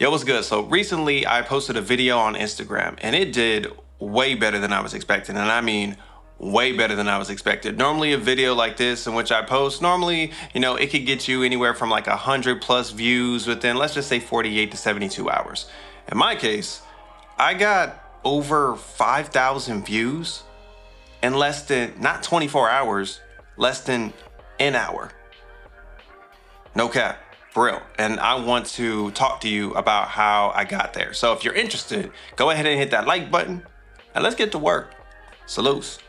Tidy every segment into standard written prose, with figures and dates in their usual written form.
Yo, what's good? So recently I posted a video on Instagram and it did way better than I was expecting. And I mean, way better than I was expected. Normally a video like this in which I post, normally, it could get you anywhere from like 100+ views within, let's just say 48 to 72 hours. In my case, I got over 5,000 views in less than, not 24 hours, less than an hour. No cap. For real. And I want to talk to you about how I got there. So if you're interested, go ahead and hit that like button and let's get to work. Salutes.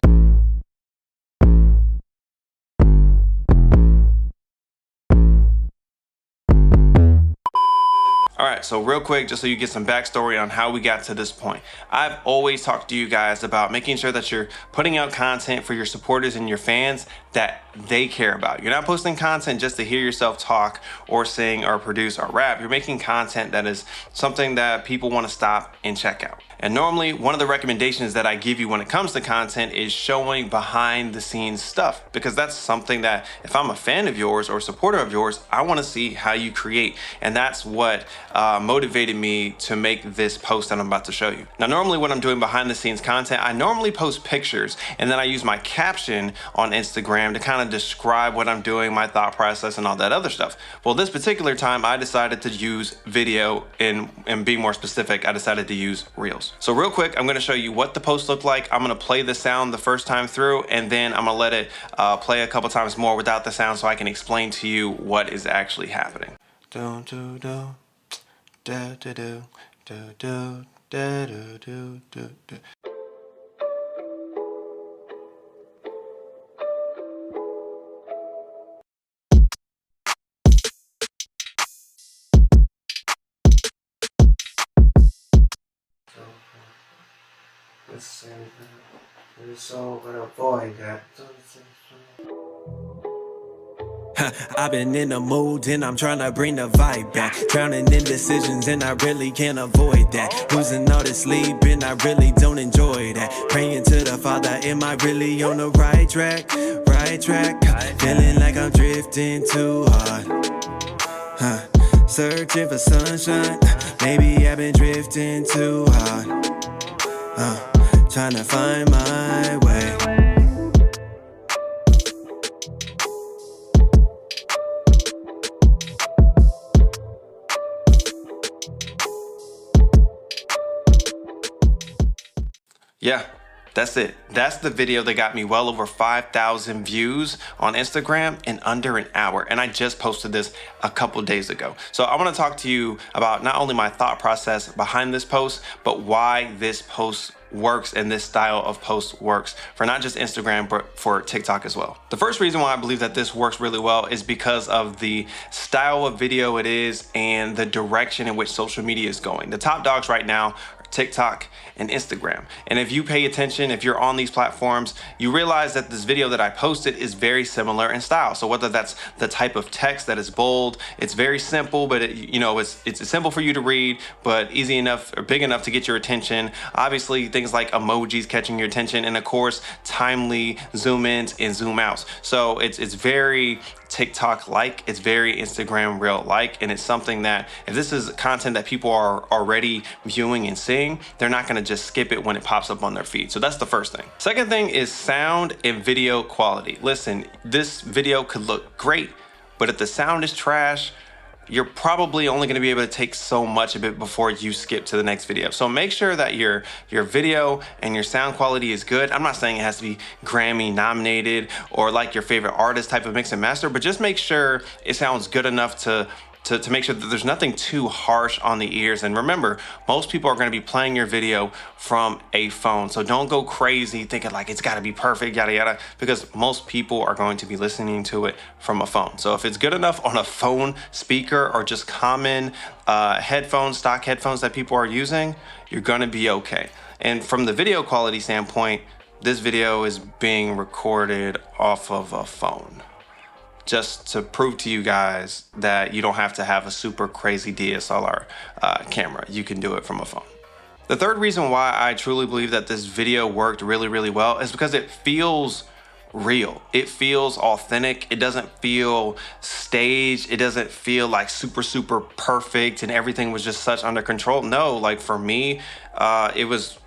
All right, so real quick, just so you get some backstory on how we got to this point. I've always talked to you guys about making sure that you're putting out content for your supporters and your fans that they care about. You're not posting content just to hear yourself talk or sing or produce or rap. You're making content that is something that people want to stop and check out. And normally, one of the recommendations that I give you when it comes to content is showing behind the scenes stuff, because that's something that if I'm a fan of yours or a supporter of yours, I want to see how you create. And that's what motivated me to make this post that I'm about to show you. Now, normally when I'm doing behind the scenes content, I normally post pictures and then I use my caption on Instagram to kind of describe what I'm doing, my thought process and all that other stuff. Well, this particular time I decided to use video and be more specific, I decided to use Reels. So real quick, I'm going to show you what the post looked like. I'm going to play the sound the first time through and then I'm going to let it play a couple times more without the sound so I can explain to you what is actually happening. Do, do, do. Da, da, do, do, do, da, do, do, do, do. So gonna avoid that. I've been in the mood and I'm trying to bring the vibe back. Drowning in decisions and I really can't avoid that. Losing all the sleep and I really don't enjoy that. Praying to the Father, am I really on the right track? Right track. Feeling like I'm drifting too hard. Searching for sunshine. Maybe I've been drifting too hard. Trying to find my way. Yeah, that's it. That's the video that got me well over 5,000 views on Instagram in under an hour. And I just posted this a couple days ago. So I want to talk to you about not only my thought process behind this post, but why this post works and this style of post works for not just Instagram, but for TikTok as well. The first reason why I believe that this works really well is because of the style of video it is and the direction in which social media is going. The top dogs right now are TikTok and Instagram. And if you pay attention, if you're on these platforms, you realize that this video that I posted is very similar in style. So whether that's the type of text that is bold, it's very simple, but it's simple for you to read, but easy enough or big enough to get your attention. Obviously, things like emojis catching your attention, and of course, timely zoom ins and zoom outs. So it's very TikTok-like, it's very Instagram Reel-like, and it's something that if this is content that people are already viewing and seeing, they're not gonna just skip it when it pops up on their feed. So that's the first thing. Second thing is sound and video quality. Listen, this video could look great, but if the sound is trash, you're probably only going to be able to take so much of it before you skip to the next video. So make sure that your video and your sound quality is good. I'm not saying it has to be Grammy nominated or like your favorite artist type of mix and master, but just make sure it sounds good enough to make sure that there's nothing too harsh on the ears. And remember, most people are going to be playing your video from a phone. So don't go crazy thinking like it's got to be perfect, yada, yada, because most people are going to be listening to it from a phone. So if it's good enough on a phone speaker or just common headphones, stock headphones that people are using, you're going to be okay. And from the video quality standpoint, this video is being recorded off of a phone, just to prove to you guys that you don't have to have a super crazy DSLR camera. You can do it from a phone. The third reason why I truly believe that this video worked really, really well is because it feels real. It feels authentic. It doesn't feel staged. It doesn't feel like super perfect and everything was just such under control. No, like for me, it was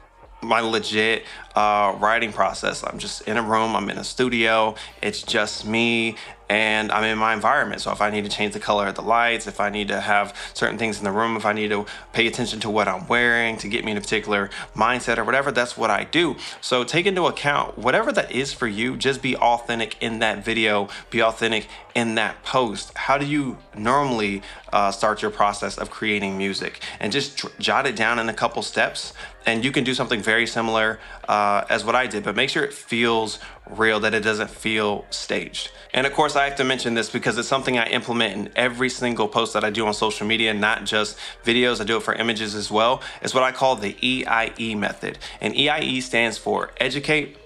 my legit writing process. I'm just in a room, I'm in a studio, it's just me, and I'm in my environment. So if I need to change the color of the lights, if I need to have certain things in the room, if I need to pay attention to what I'm wearing to get me in a particular mindset or whatever, that's what I do. So take into account whatever that is for you, just be authentic in that video, be authentic in that post. How do you normally start your process of creating music? And just jot it down in a couple steps, and you can do something very similar as what I did, but make sure it feels real, that it doesn't feel staged. And of course, I have to mention this because it's something I implement in every single post that I do on social media, not just videos. I do it for images as well. It's what I call the EIE method. And EIE stands for educate,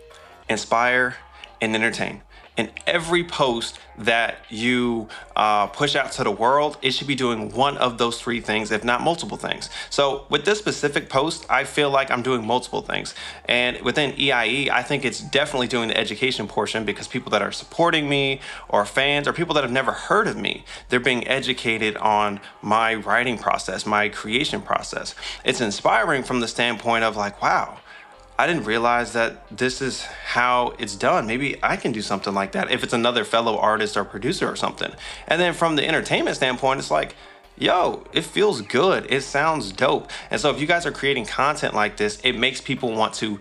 inspire, and entertain. In every post that you push out to the world, it should be doing one of those three things, if not multiple things. So with this specific post, I feel like I'm doing multiple things. And within EIE, I think it's definitely doing the education portion, because people that are supporting me or fans or people that have never heard of me, they're being educated on my writing process, my creation process. It's inspiring from the standpoint of like, wow, I didn't realize that this is how it's done. Maybe I can do something like that if it's another fellow artist or producer or something. And then from the entertainment standpoint, it's like, yo, it feels good. It sounds dope. And so if you guys are creating content like this, it makes people want to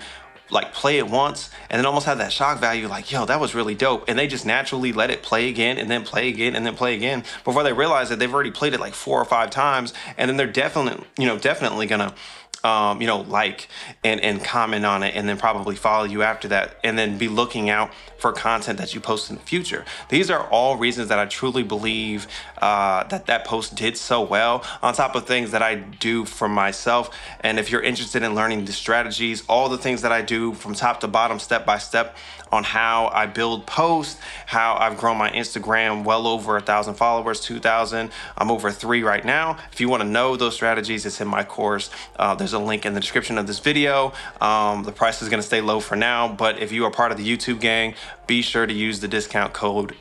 like play it once and then almost have that shock value, like, yo, that was really dope. And they just naturally let it play again and then play again and then play again before they realize that they've already played it like 4 or 5 times. And then they're definitely gonna like and comment on it, and then probably follow you after that, and then be looking out for content that you post in the future. These are all reasons that I truly believe that post did so well, on top of things that I do for myself. And if you're interested in learning the strategies, all the things that I do from top to bottom, step by step, on how I build posts, how I've grown my Instagram well over 1,000 followers, 2,000. I'm over 3 right now. If you want to know those strategies, it's in my course. There's a link in the description of this video. The price is going to stay low for now, but if you are part of the YouTube gang, be sure to use the discount code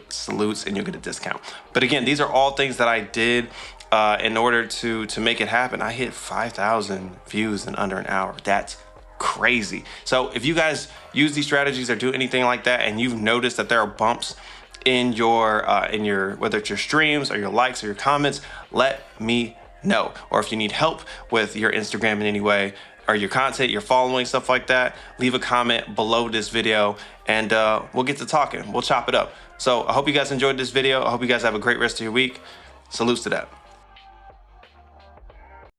salutes, and you'll get a discount. But again, these are all things that I did in order to make it happen. I hit 5,000 views in under an hour. That's crazy. So if you guys use these strategies or do anything like that, and you've noticed that there are bumps in your whether it's your streams or your likes or your comments, let me know. Or if you need help with your Instagram in any way, or your content, your following, stuff like that, leave a comment below this video, and we'll get to talking. We'll chop it up. So I hope you guys enjoyed this video. I hope you guys have a great rest of your week. Salutes to that.